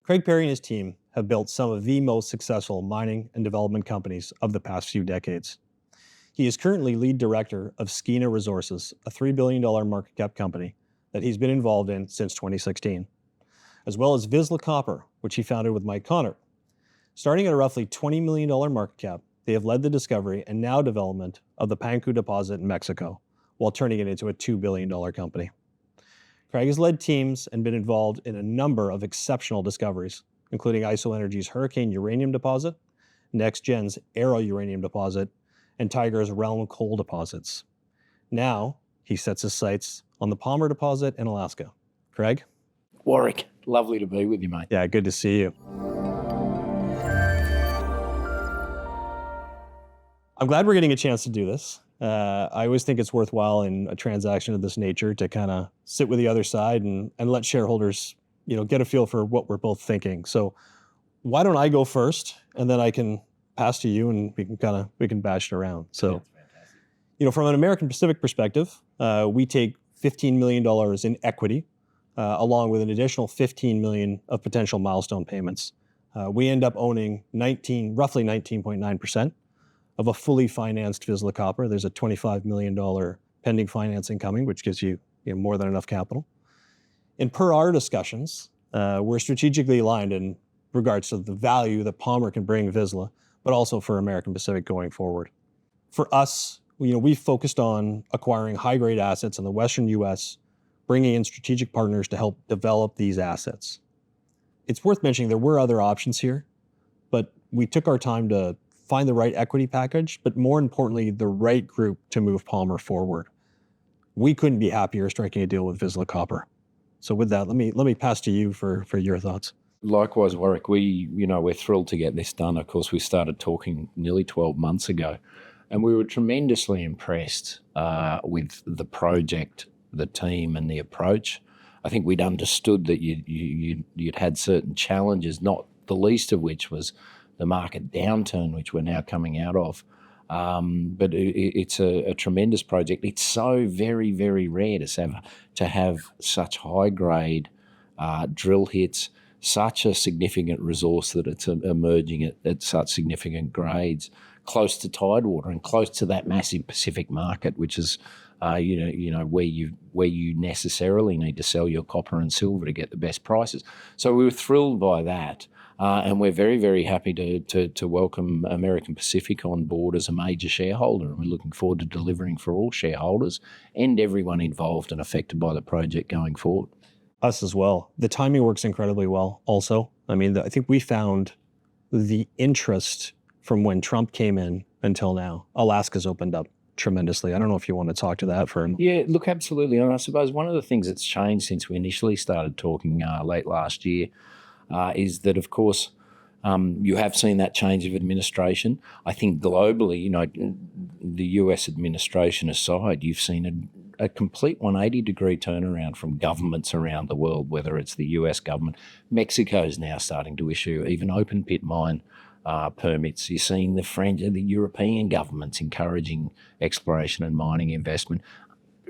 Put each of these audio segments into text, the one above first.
Craig Parry and his team have built some of the most successful mining and development companies of the past few decades. He is currently lead director of Skeena Resources, a $3 billion market cap company that he's been involved in since 2016, as well as Vizsla Copper, which he founded with Mike Connor. Starting at a roughly $20 million market cap, they have led the discovery and now development of the Panku deposit in Mexico, while turning it into a $2 billion company. Craig has led teams and been involved in a number of exceptional discoveries, including IsoEnergy's Hurricane uranium deposit, NextGen's Arrow uranium deposit, and Tiger's Realm coal deposits. Now, he sets his sights on the Palmer deposit in Alaska. Craig? Warwick, lovely to be with you, mate. Yeah, good to see you. I'm glad we're getting a chance to do this. I always think it's worthwhile in a transaction of this nature to kind of sit with the other side and let shareholders, get a feel for what we're both thinking. So why don't I go first, and then I can pass to you, and we can bash it around. So, from an American Pacific perspective, we take $15 million in equity, along with an additional $15 million of potential milestone payments. We end up owning roughly 19.9%. of a fully financed Vizsla Copper. There's a $25 million pending financing coming, which gives you, more than enough capital. And per our discussions, we're strategically aligned in regards to the value that Palmer can bring Vizsla, but also for American Pacific going forward. For us, we've focused on acquiring high-grade assets in the Western U.S., bringing in strategic partners to help develop these assets. It's worth mentioning there were other options here, but we took our time to find the right equity package, but more importantly, the right group to move Palmer forward. We couldn't be happier striking a deal with Vizsla Copper. So with that, let me pass to you for your thoughts. Likewise, Warwick, we're thrilled to get this done. Of course, we started talking nearly 12 months ago, and we were tremendously impressed with the project, the team, and the approach. I think we'd understood that you'd had certain challenges, not the least of which was the market downturn, which we're now coming out of. But it's a tremendous project. It's so very, very rare to have such high-grade drill hits, such a significant resource that it's emerging at such significant grades, close to tidewater and close to that massive Pacific market, which is where you necessarily need to sell your copper and silver to get the best prices. So we were thrilled by that. And we're very, very happy to welcome American Pacific on board as a major shareholder. And we're looking forward to delivering for all shareholders and everyone involved and affected by the project going forward. Us as well. The timing works incredibly well also. I think we found the interest from when Trump came in until now. Alaska's opened up tremendously. I don't know if you want to talk to that for him. Yeah, look, absolutely. And I suppose one of the things that's changed since we initially started talking late last year is that, of course, you have seen that change of administration. I think globally, the US administration aside, you've seen a complete 180-degree turnaround from governments around the world, whether it's the US government. Mexico's now starting to issue even open-pit mine permits. You're seeing the French and the European governments encouraging exploration and mining investment,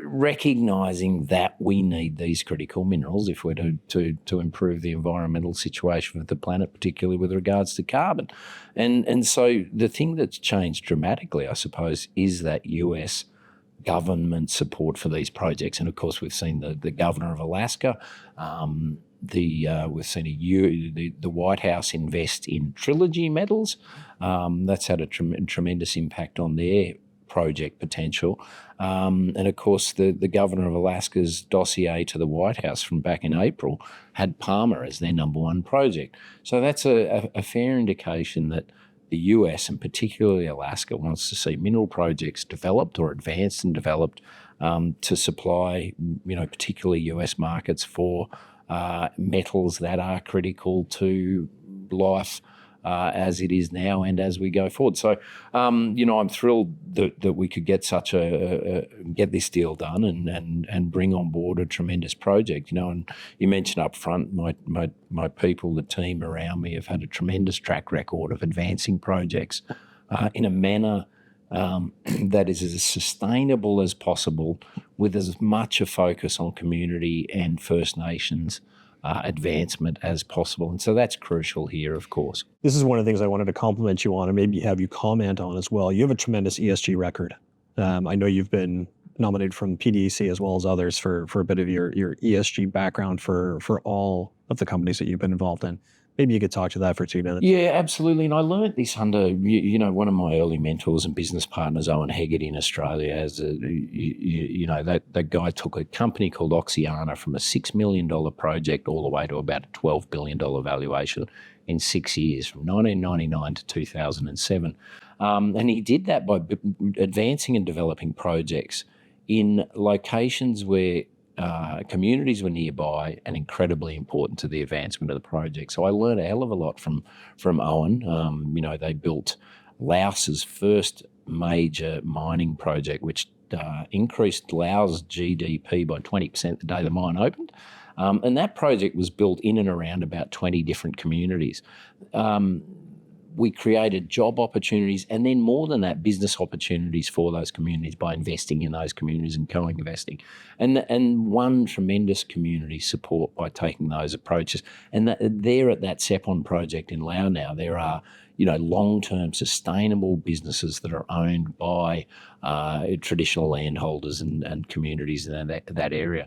recognising that we need these critical minerals if we're to improve the environmental situation of the planet, particularly with regards to carbon. And so the thing that's changed dramatically, I suppose, is that US government support for these projects. And of course, we've seen the governor of Alaska, we've seen the White House invest in Trilogy Metals. That's had a tremendous impact on their project potential. And of course, the governor of Alaska's dossier to the White House from back in April had Palmer as their number one project. So that's a fair indication that the US, and particularly Alaska, wants to see mineral projects developed or advanced and developed to supply, particularly US markets for metals that are critical to life as it is now and as we go forward. So, I'm thrilled that we could get get this deal done and bring on board a tremendous project. And you mentioned up front, my people, the team around me have had a tremendous track record of advancing projects in a manner that is as sustainable as possible, with as much a focus on community and First Nations advancement as possible. And so that's crucial here, of course. This is one of the things I wanted to compliment you on and maybe have you comment on as well. You have a tremendous ESG record. I know you've been nominated from PDC as well as others for a bit of your ESG background for all of the companies that you've been involved in. Maybe you could talk to that for 2 minutes. Yeah, absolutely. And I learned this under, one of my early mentors and business partners, Owen Heggett in Australia, that guy took a company called Oxiana from a $6 million project all the way to about a $12 billion valuation in 6 years, from 1999 to 2007. And he did that by advancing and developing projects in locations where communities were nearby and incredibly important to the advancement of the project. So I learned a hell of a lot from Owen. They built Laos's first major mining project, which increased Laos' GDP by 20% the day the mine opened. And that project was built in and around about 20 different communities. We created job opportunities and then more than that, business opportunities for those communities by investing in those communities and co-investing. And won tremendous community support by taking those approaches. And there at that Sepon project in Laos now, there are long-term sustainable businesses that are owned by traditional landholders and communities in that area.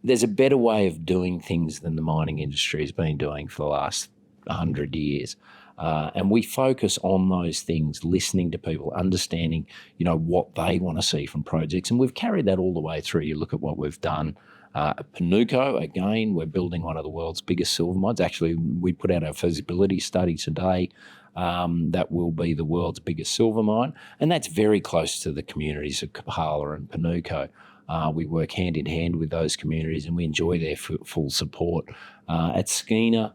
There's a better way of doing things than the mining industry has been doing for the last 100 years. And we focus on those things, listening to people, understanding, what they want to see from projects. And we've carried that all the way through. You look at what we've done at Panuco. Again, we're building one of the world's biggest silver mines. Actually, we put out our feasibility study today. That will be the world's biggest silver mine. And that's very close to the communities of Kapala and Panuco. We work hand in hand with those communities and we enjoy their full support. At Skeena,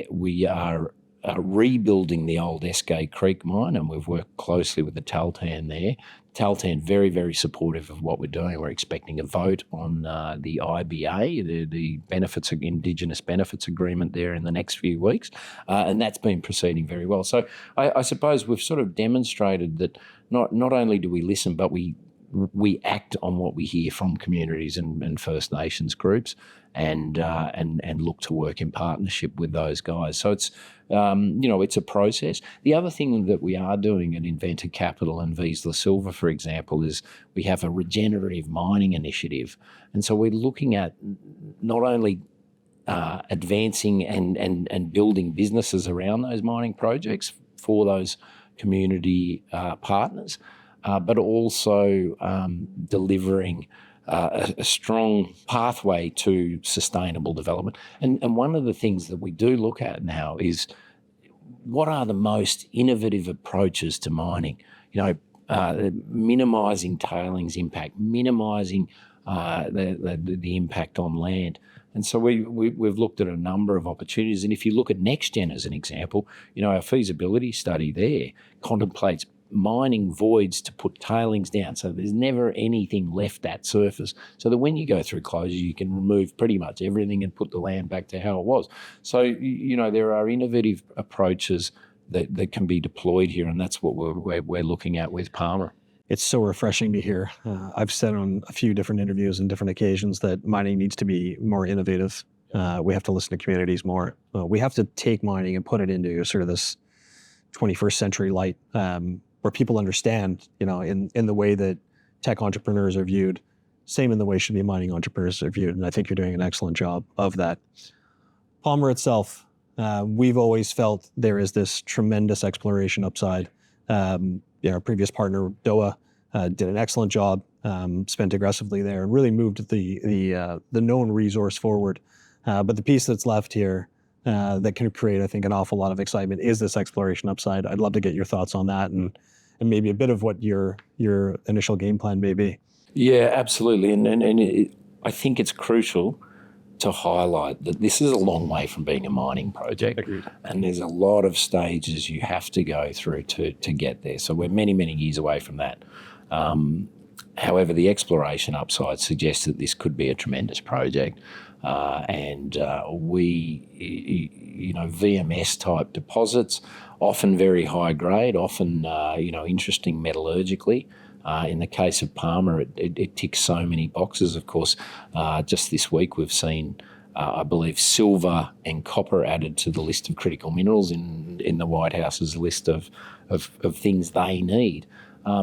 we are rebuilding the old Eskay Creek mine, and we've worked closely with the Taltan there. Taltan very, very supportive of what we're doing. We're expecting a vote on the IBA, the benefits, Indigenous Benefits Agreement there in the next few weeks, and that's been proceeding very well. So I suppose we've sort of demonstrated that not only do we listen, but we act on what we hear from communities and First Nations groups, and look to work in partnership with those guys. So it's it's a process. The other thing that we are doing at Inventor Capital and Vizsla Silver, for example, is we have a regenerative mining initiative, and so we're looking at not only advancing and building businesses around those mining projects for those community partners, but also delivering a strong pathway to sustainable development. And one of the things that we do look at now is what are the most innovative approaches to mining? Minimising tailings impact, minimising the impact on land. And so we've looked at a number of opportunities. And if you look at NextGen as an example, our feasibility study there contemplates mining voids to put tailings down, so there's never anything left at surface, so that when you go through closure you can remove pretty much everything and put the land back to how it was. So there are innovative approaches that can be deployed here, and that's what we're looking at with Palmer. It's so refreshing to hear. I've said on a few different interviews and different occasions that mining needs to be more innovative. We have to listen to communities more. We have to take mining and put it into sort of this 21st century light, where people understand, in the way that tech entrepreneurs are viewed, same in the way should be mining entrepreneurs are viewed. And I think you're doing an excellent job of that. Palmer itself, we've always felt there is this tremendous exploration upside. Our previous partner, Doa, did an excellent job, spent aggressively there and really moved the known resource forward. But the piece that's left here that can create, I think, an awful lot of excitement is this exploration upside. I'd love to get your thoughts on that and maybe a bit of what your initial game plan may be. Yeah, absolutely. And I think it's crucial to highlight that this is a long way from being a mining project. Agreed. And there's a lot of stages you have to go through to get there. So we're many, many years away from that. However, the exploration upside suggests that this could be a tremendous project. VMS type deposits, often very high grade, often, interesting metallurgically. In the case of Palmer, it ticks so many boxes. Of course, just this week we've seen I believe silver and copper added to the list of critical minerals in the White House's list of things they need.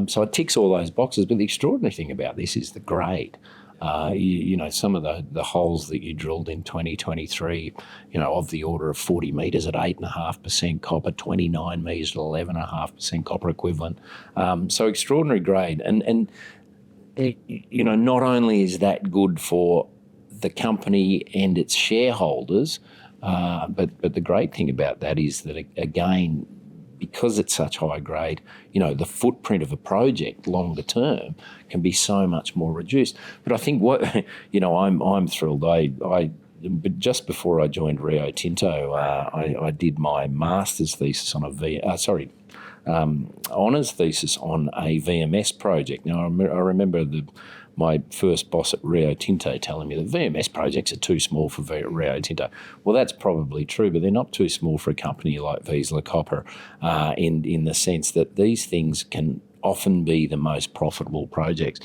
So it ticks all those boxes. But the extraordinary thing about this is the grade. Some of the holes that you drilled in 2023, of the order of 40 metres at 8.5% copper, 29 metres at 11.5% copper equivalent. So extraordinary grade. And not only is that good for the company and its shareholders, but the great thing about that is that, again, because it's such high grade, the footprint of a project longer term can be so much more reduced. But I think I'm thrilled. But just before I joined Rio Tinto, I did my master's thesis on honours thesis on a VMS project. Now, I remember my first boss at Rio Tinto telling me that VMS projects are too small for Rio Tinto. Well, that's probably true, but they're not too small for a company like Vizsla Copper in the sense that these things can often be the most profitable projects.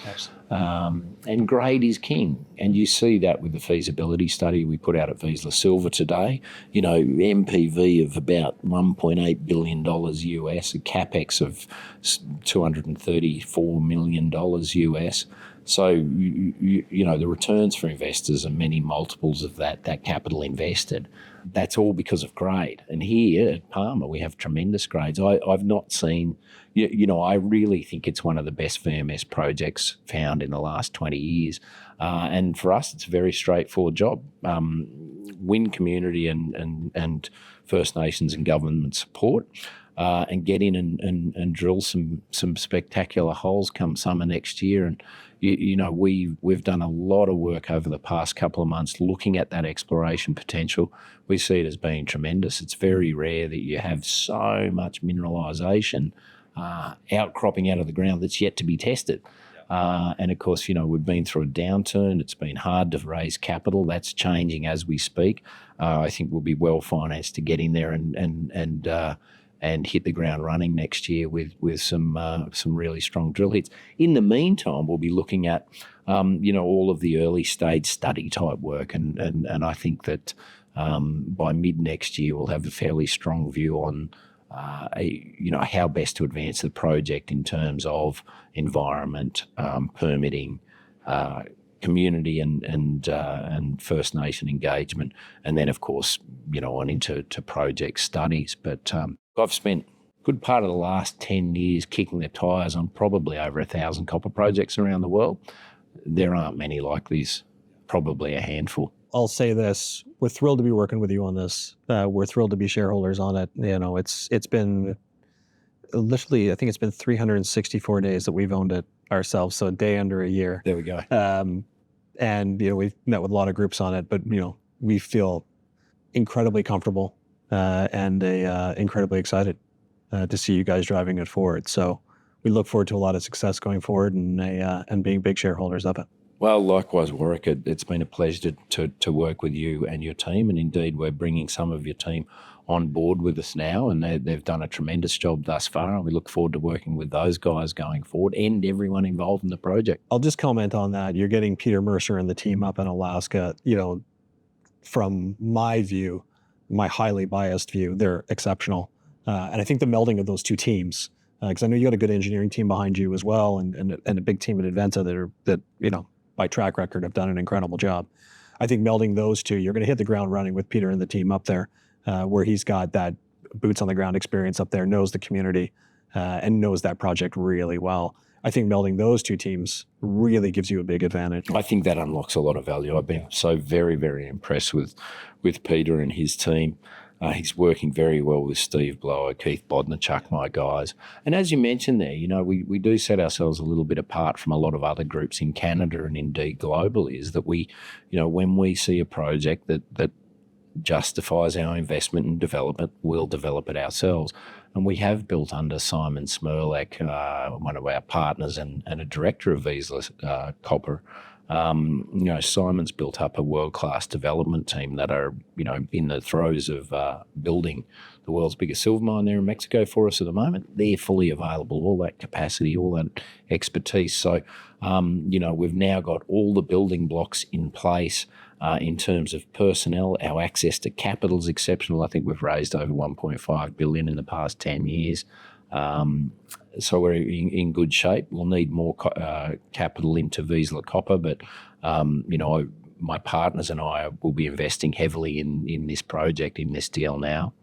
And grade is king. And you see that with the feasibility study we put out at Vizsla Silver today. MPV of about $1.8 billion US, a capex of $234 million US. So, the returns for investors are many multiples of that capital invested. That's all because of grade. And here at Palmer, we have tremendous grades. I've not seen, I really think it's one of the best VMS projects found in the last 20 years. And for us, it's a very straightforward job. Win community and First Nations and government support. And get in and drill some spectacular holes come summer next year. And we've done a lot of work over the past couple of months looking at that exploration potential. We see it as being tremendous. It's very rare that you have so much mineralisation outcropping out of the ground that's yet to be tested. And of course, we've been through a downturn. It's been hard to raise capital. That's changing as we speak. I think we'll be well financed to get in there and hit the ground running next year with some really strong drill hits. In the meantime, we'll be looking at all of the early stage study type work, and I think that by mid next year we'll have a fairly strong view on how best to advance the project in terms of environment, permitting, community and First Nation engagement, and then of course on into project studies. But I've spent a good part of the last 10 years kicking the tyres on probably over 1,000 copper projects around the world. There aren't many like this, probably a handful. I'll say this, we're thrilled to be working with you on this. We're thrilled to be shareholders on it. It's been literally, I think it's been 364 days that we've owned it ourselves, so a day under a year. There we go. And we've met with a lot of groups on it, but we feel incredibly comfortable and incredibly excited to see you guys driving it forward. So we look forward to a lot of success going forward and being big shareholders of it. Well, likewise, Warwick, it's been a pleasure to work with you and your team, and indeed we're bringing some of your team on board with us now, and they've done a tremendous job thus far, and we look forward to working with those guys going forward and everyone involved in the project. I'll just comment on that. You're getting Peter Mercer and the team up in Alaska. From my view, my highly biased view, they're exceptional. And I think the melding of those two teams, because I know you got a good engineering team behind you as well, and a big team at Adventa that by track record have done an incredible job. I think melding those two, you're going to hit the ground running with Peter and the team up there, where he's got that boots on the ground experience up there, knows the community, and knows that project really well. I think melding those two teams really gives you a big advantage. I think that unlocks a lot of value. I've been so very, very impressed with Peter and his team. He's working very well with Steve Blower, Keith Bodnachuk, my guys. And as you mentioned there, we do set ourselves a little bit apart from a lot of other groups in Canada and indeed globally, is that we, when we see a project that justifies our investment and development, we'll develop it ourselves. And we have built under Simon Smirlek, one of our partners and a director of Vizsla Copper. Simon's built up a world-class development team that are, in the throes of building the world's biggest silver mine there in Mexico for us at the moment. They're fully available, all that capacity, all that expertise. So, we've now got all the building blocks in place. In terms of personnel, our access to capital is exceptional. I think we've raised over $1.5 billion in the past 10 years. So we're in good shape. We'll need more capital into Vizsla Copper, but my partners and I will be investing heavily in this project, in this deal now.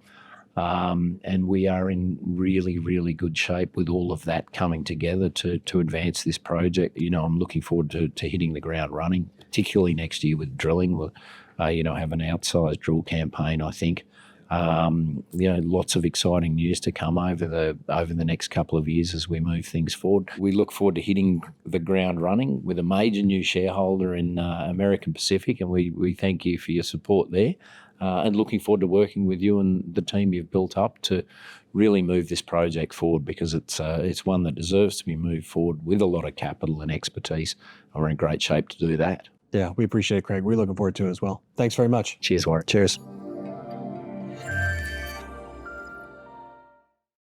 And we are in really, really good shape with all of that coming together to advance this project. I'm looking forward to hitting the ground running, particularly next year with drilling. We'll, have an outsized drill campaign, I think. Lots of exciting news to come over the next couple of years as we move things forward. We look forward to hitting the ground running with a major new shareholder in American Pacific, and we thank you for your support there. And looking forward to working with you and the team you've built up to really move this project forward, because it's one that deserves to be moved forward with a lot of capital and expertise. And we're in great shape to do that. Yeah, we appreciate it, Craig. We're looking forward to it as well. Thanks very much. Cheers, Warwick. Cheers.